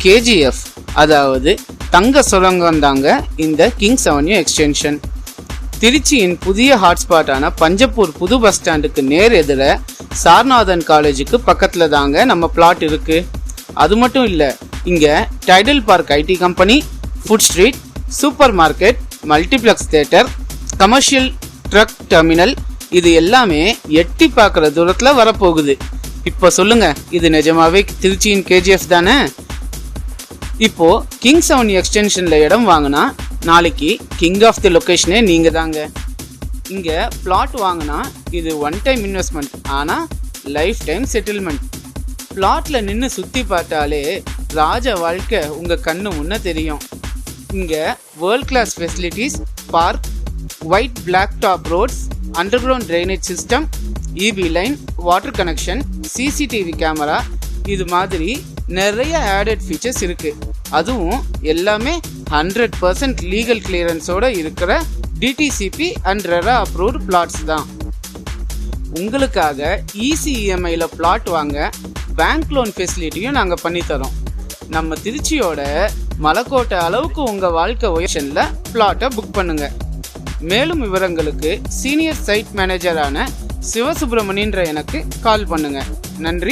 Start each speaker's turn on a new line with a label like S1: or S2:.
S1: KGF அதாவது தங்க சுரங்கம் தாங்க இந்த கிங்ஸ் அவென்யூ எக்ஸ்டென்ஷன். திருச்சியின் புதிய ஹாட்ஸ்பாட்டான பஞ்சப்பூர் புது பஸ் ஸ்டாண்டுக்கு நேர் எதிர சாரநாதன் காலேஜுக்கு பக்கத்துல தாங்க நம்ம பிளாட் இருக்கு. அது மட்டும் இல்ல, இங்க Tidel park IT company, food street, super market, multiplex theatre, commercial truck terminal இது எல்லாமே எட்டி பார்க்குற தூரத்தில் வரப்போகுது. இப்போ சொல்லுங்க, இது நிஜமாவே திருச்சியின் KGF தானே? இப்போ கிங்ஸ் அவென்யூ எக்ஸ்டென்ஷன்ல இடம் வாங்கினா நாளைக்கு கிங் ஆஃப் தி லொகேஷனே நீங்க தாங்க. இங்க பிளாட் வாங்கினா இது ஒன் டைம் இன்வெஸ்ட்மெண்ட், ஆனா லைஃப் டைம் செட்டில்மெண்ட். பிளாட்ல நின்று சுத்தி பார்த்தாலே ராஜ வாழ்க்கை உங்க கண்ணு முன்ன தெரியும். இங்க world class facilities, park, white black top roads, underground drainage system, EB line, water connection, CCTV camera இது மாதிரி நிறைய ஆடட் ஃபீச்சர்ஸ் இருக்கு. அதுவும் எல்லாமே 100% லீகல் கிளியரன்ஸோட இருக்கிற DTCP and RERA approved flats தான். உங்களுக்காக ஈஸி EMIல பிளாட் வாங்க பேங்க் லோன் ஃபெசிலிட்டியும் நாங்கள் பண்ணித்தரோம். நம்ம திருச்சியோட மலைக்கோட்டை அளவுக்கு உங்கள் வாழ்க்கை ஒயேஷனில் பிளாட்டை புக் பண்ணுங்க. மேலும் விவரங்களுக்கு சீனியர் சைட் மேனேஜரான சிவசுப்பிரமணியன்ற எனக்கு கால் பண்ணுங்க. நன்றி.